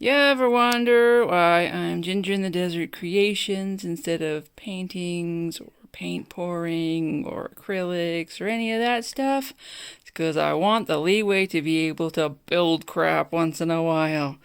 You ever wonder why I'm Ginger in the Desert Creations instead of paintings or paint pouring or acrylics or any of that stuff? It's because I want the leeway to be able to build crap once in a while.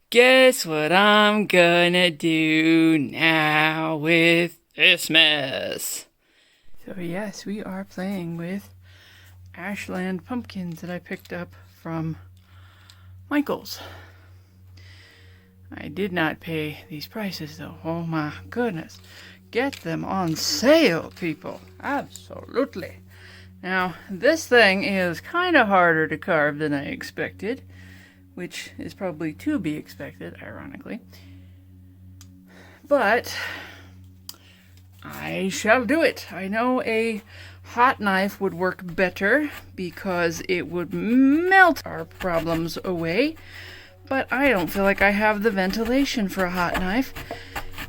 Guess what I'm gonna do now with this mess? So yes, we are playing with Ashland pumpkins that I picked up from Michael's. I did not pay these prices though. Oh my goodness. Get them on sale, people. Absolutely. Now, this thing is kind of harder to carve than I expected, which is probably to be expected, ironically. But I shall do it. I know a hot knife would work better because it would melt our problems away. But I don't feel like I have the ventilation for a hot knife,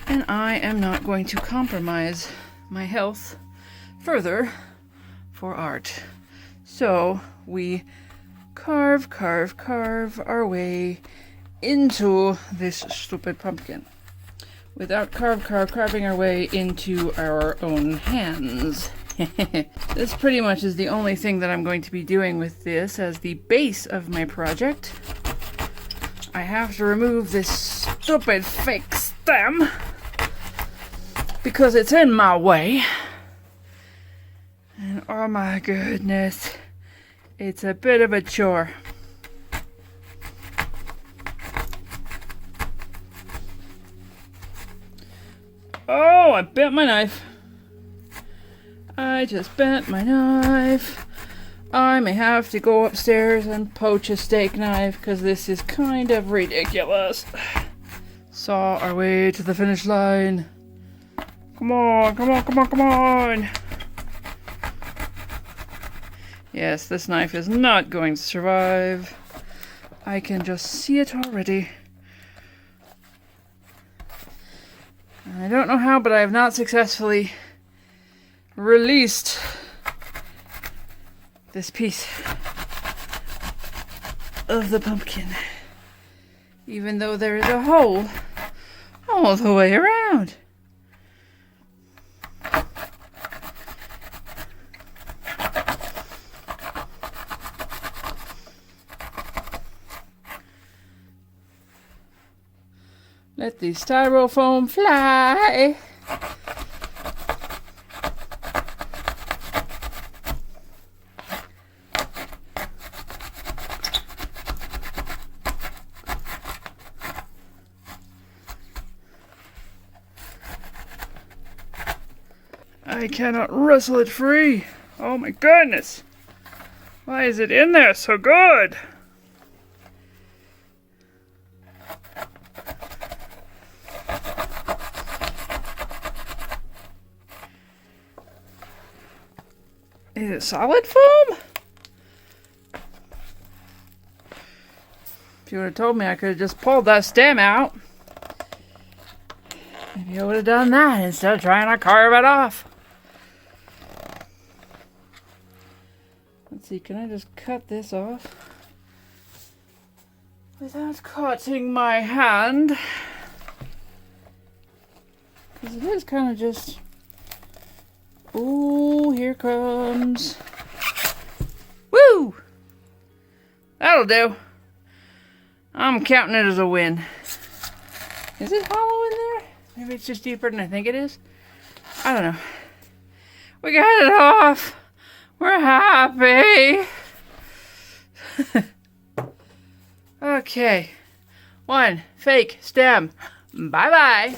and I am not going to compromise my health further for art. So we carve our way into this stupid pumpkin without carving our way into our own hands. This pretty much is the only thing that I'm going to be doing with this as the base of my project. I have to remove this stupid fake stem because it's in my way. And oh my goodness, it's a bit of a chore. Oh, I bent my knife. I just bent my knife. I may have to go upstairs and poach a steak knife because this is kind of ridiculous. Saw our way to the finish line. Come on. Yes, this knife is not going to survive. I can just see it already. I don't know how, but I have not successfully released this piece of the pumpkin, even though there is a hole all the way around. Let the styrofoam fly. I cannot wrestle it free. Oh my goodness. Why is it in there so good? Is it solid foam? If you would have told me I could have just pulled that stem out, maybe I would have done that instead of trying to carve it off. Let's see, can I just cut this off without cutting my hand? Because it is kind of just... Ooh, here comes... Woo! That'll do. I'm counting it as a win. Is it hollow in there? Maybe it's just deeper than I think it is. I don't know. We got it off. We're happy. Okay. One fake stem. Bye-bye.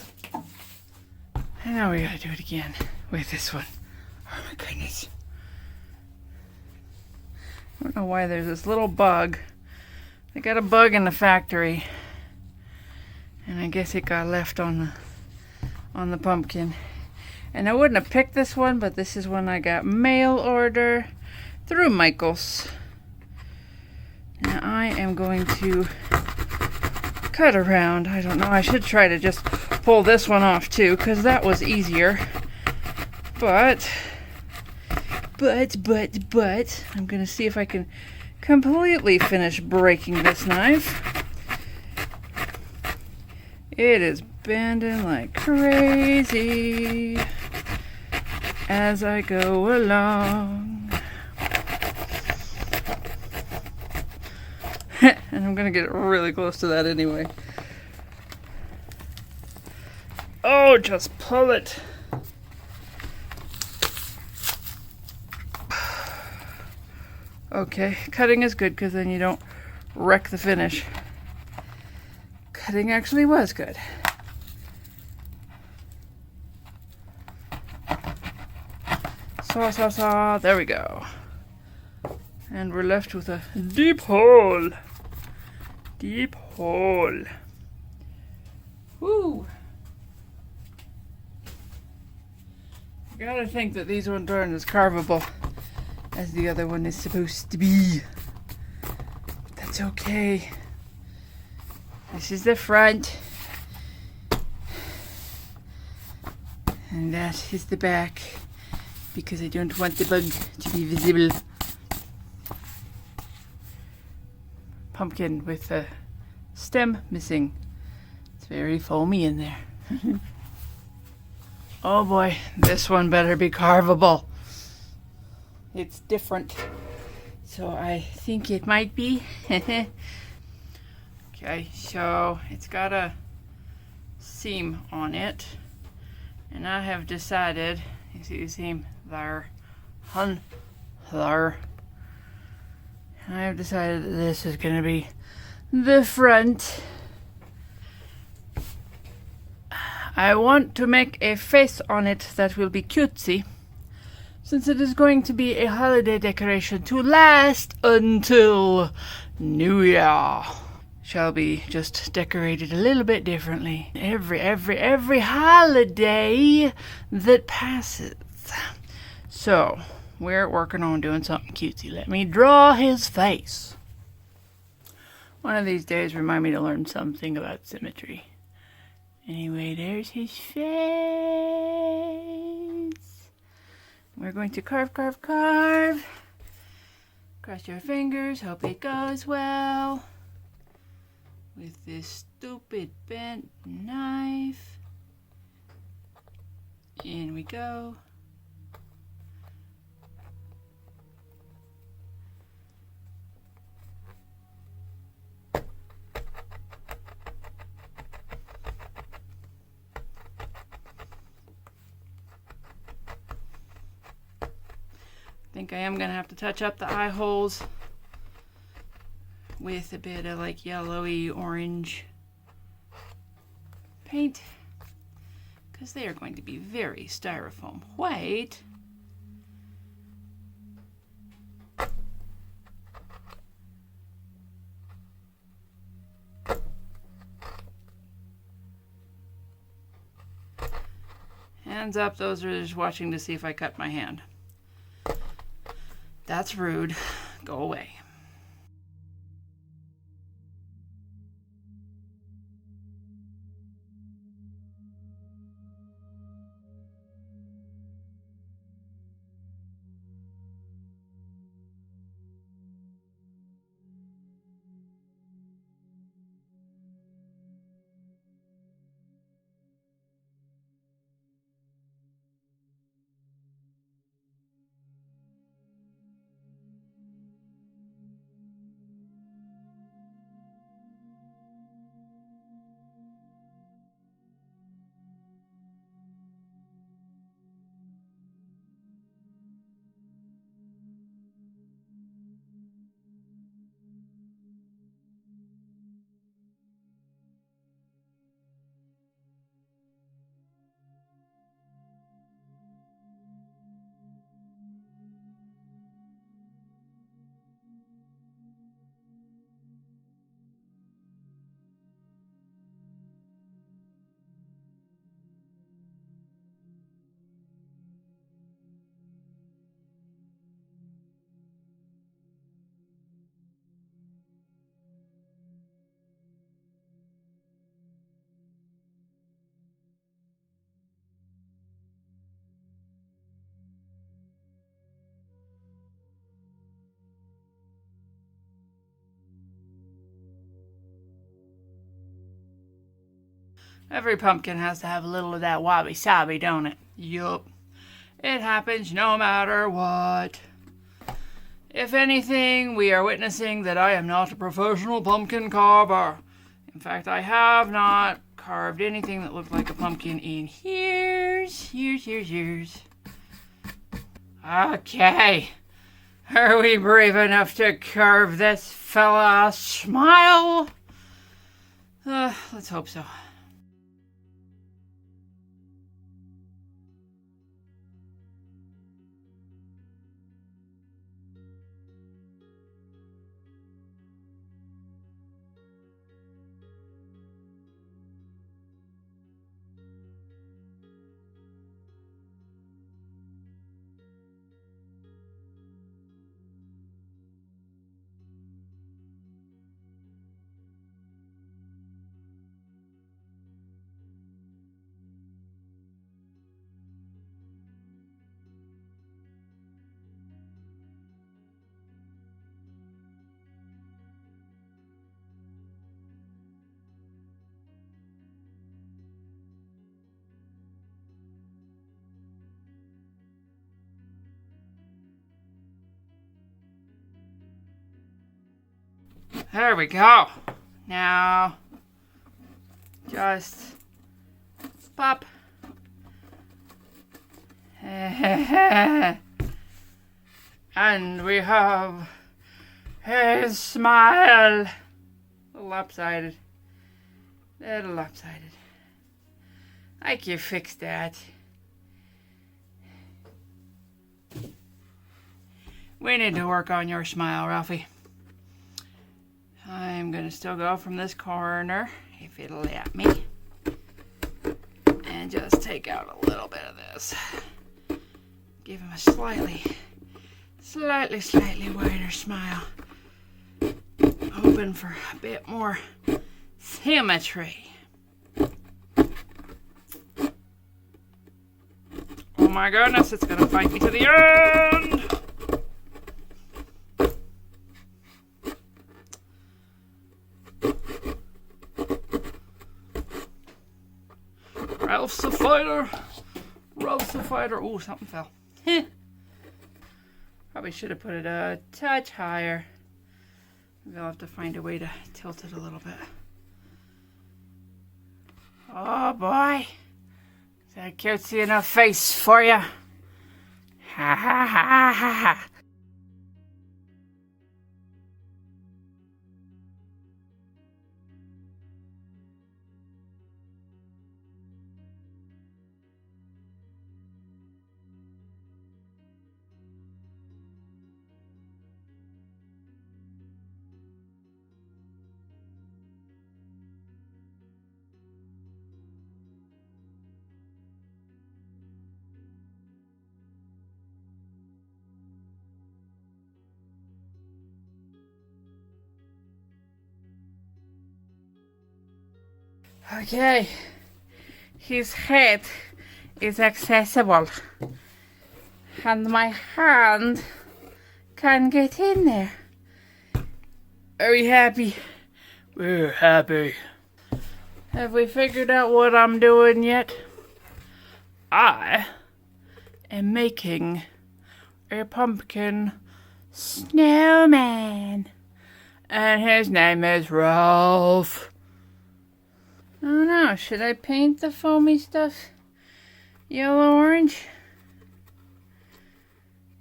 And now we gotta do it again with this one. Oh my goodness. I don't know why there's this little bug. They got a bug in the factory. And I guess it got left on the pumpkin. And I wouldn't have picked this one, but this is one I got mail order through Michael's. Now I am going to cut around. I don't know, I should try to just pull this one off too, because that was easier. But, I'm going to see if I can completely finish breaking this knife. It is bending like crazy as I go along. And I'm gonna get really close to that anyway. Oh, just pull it. Okay, cutting is good because then you don't wreck the finish. Cutting actually was good. Saw, saw, saw. There we go. And we're left with a deep hole. Deep hole. Woo! I gotta think that these ones aren't as carvable as the other one is supposed to be. That's okay. This is the front. And that is the back. Because I don't want the bug to be visible. Pumpkin with the stem missing. It's very foamy in there. Oh boy, this one better be carvable. It's different. So I think it might be. Okay, so it's got a seam on it. And I have decided, you see the seam there, there. And I have decided that this is going to be the front. I want to make a face on it that will be cutesy, since it is going to be a holiday decoration to last until New Year. Shall be just decorated a little bit differently every holiday that passes. So, we're working on doing something cutesy. Let me draw his face. One of these days, remind me to learn something about symmetry. Anyway, there's his face. We're going to carve, carve, carve. Cross your fingers, hope it goes well. With this stupid bent knife. In we go. I think I am going to have to touch up the eye holes with a bit of like yellowy orange paint, because they are going to be very styrofoam white. Hands up, those are just watching to see if I cut my hand. That's rude. Go away. Every pumpkin has to have a little of that wabi-sabi, don't it? Yup. It happens no matter what. If anything, we are witnessing that I am not a professional pumpkin carver. In fact, I have not carved anything that looked like a pumpkin in years. Okay. Are we brave enough to carve this fella a smile? Let's hope so. There we go. Now, just pop. And we have his smile. A little lopsided. Little lopsided. I can fix that. We need to work on your smile, Ralphie. I'm going to still go from this corner, if it'll let me. And just take out a little bit of this. Give him a slightly wider smile. Hoping for a bit more symmetry. Oh my goodness, it's going to fight me to the end! Ralph's a fighter. Ralph's a fighter. Ooh, something fell. Probably should have put it a touch higher. Maybe I'll have to find a way to tilt it a little bit. Oh boy. Is that cutesy enough face for you? Ha ha ha ha ha. Okay, his head is accessible, and my hand can get in there. Are we happy? We're happy. Have we figured out what I'm doing yet? I am making a pumpkin snowman, and his name is Ralph. I don't know, should I paint the foamy stuff yellow-orange?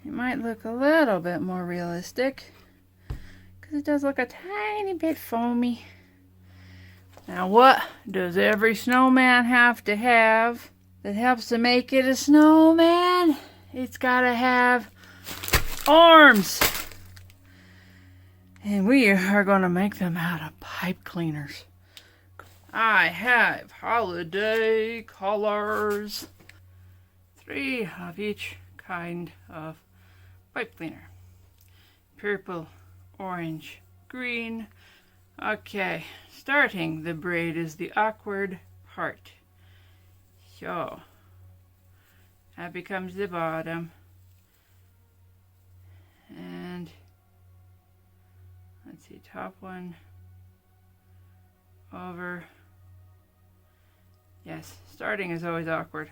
It might look a little bit more realistic, because it does look a tiny bit foamy. Now what does every snowman have to have that helps to make it a snowman? It's gotta have arms. And we are gonna make them out of pipe cleaners. I have holiday colors. 3 of each kind of pipe cleaner. Purple, orange, green. Okay, starting the braid is the awkward part. So, that becomes the bottom. And, let's see, top one over Yes, starting is always awkward.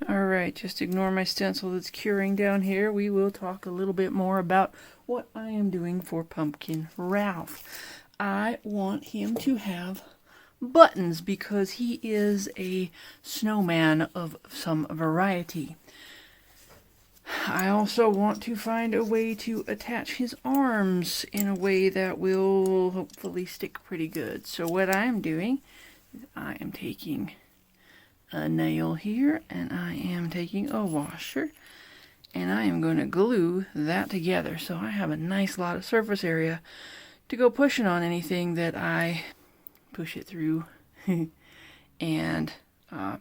Alright, just ignore my stencil that's curing down here. We will talk a little bit more about what I am doing for Pumpkin Ralph. I want him to have buttons because he is a snowman of some variety. I also want to find a way to attach his arms in a way that will hopefully stick pretty good. So what I'm doing is I am taking a nail here and I am taking a washer and I am going to glue that together so I have a nice lot of surface area to go pushing on anything that I push it through and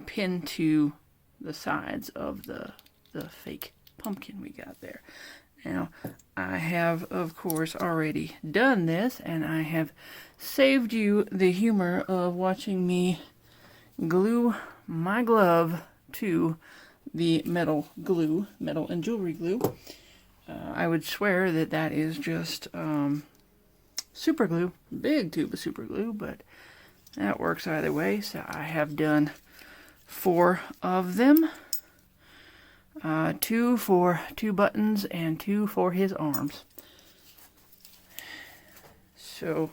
pin to the sides of the fake pumpkin we got there. Now I have of course already done this and I have saved you the humor of watching me glue my glove to the metal glue, metal and jewelry glue. I would swear that that is just super glue, big tube of super glue, but that works either way. So I have done 4 of them, 2 for 2 buttons and 2 for his arms. So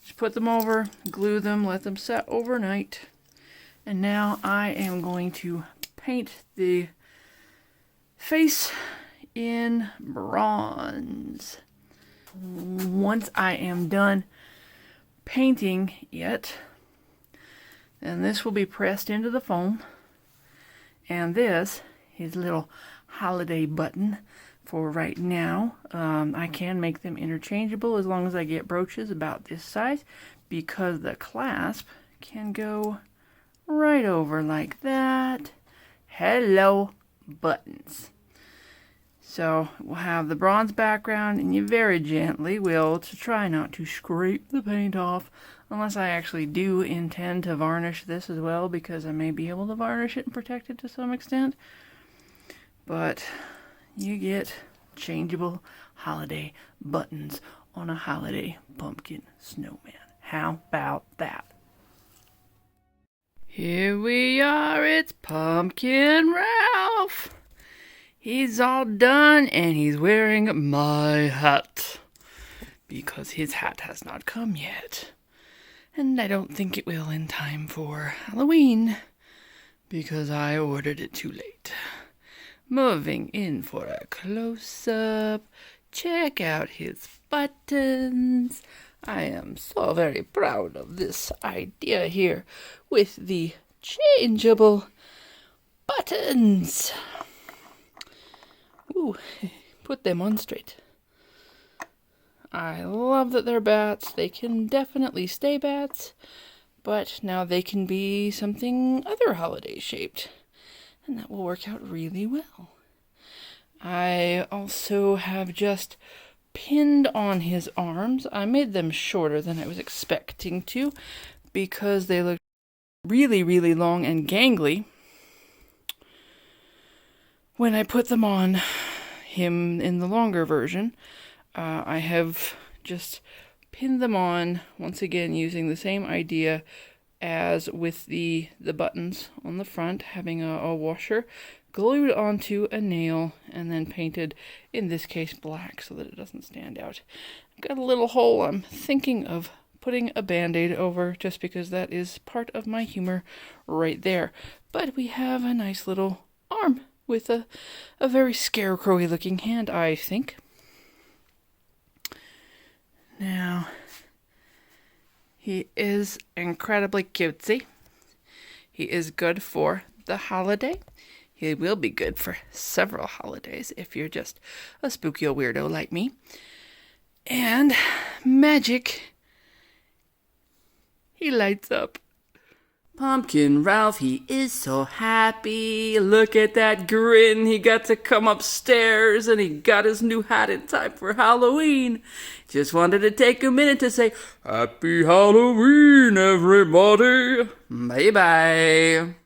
just put them over, glue them, let them set overnight. And now I am going to paint the face in bronze. Once I am done painting it, then this will be pressed into the foam. And this, his little holiday button for right now. I can make them interchangeable as long as I get brooches about this size because the clasp can go right over like that. Hello, buttons. So we'll have the bronze background and you very gently will, to try not to scrape the paint off, unless I actually do intend to varnish this as well because I may be able to varnish it and protect it to some extent. But you get changeable holiday buttons on a holiday pumpkin snowman. How about that? Here we are, it's Pumpkin Ralph. He's all done and he's wearing my hat because his hat has not come yet. And I don't think it will in time for Halloween because I ordered it too late. Moving in for a close-up. Check out his buttons. I am so very proud of this idea here with the changeable buttons. Ooh, put them on straight. I love that they're bats. They can definitely stay bats, but now they can be something other holiday shaped, and that will work out really well. I also have just pinned on his arms. I made them shorter than I was expecting to because they look really, really long and gangly when I put them on him in the longer version. I have just pinned them on, once again using the same idea as with the buttons on the front, having a washer glued onto a nail and then painted, in this case, black so that it doesn't stand out. I've got a little hole I'm thinking of putting a band-aid over, just because that is part of my humor right there. But we have a nice little arm with a very scarecrowy looking hand, I think. Now, he is incredibly cutesy. He is good for the holiday. He will be good for several holidays if you're just a spooky old weirdo like me. And magic, he lights up. Pumpkin Ralph, he is so happy. Look at that grin. He got to come upstairs and he got his new hat in time for Halloween. Just wanted to take a minute to say, Happy Halloween, everybody. Bye-bye.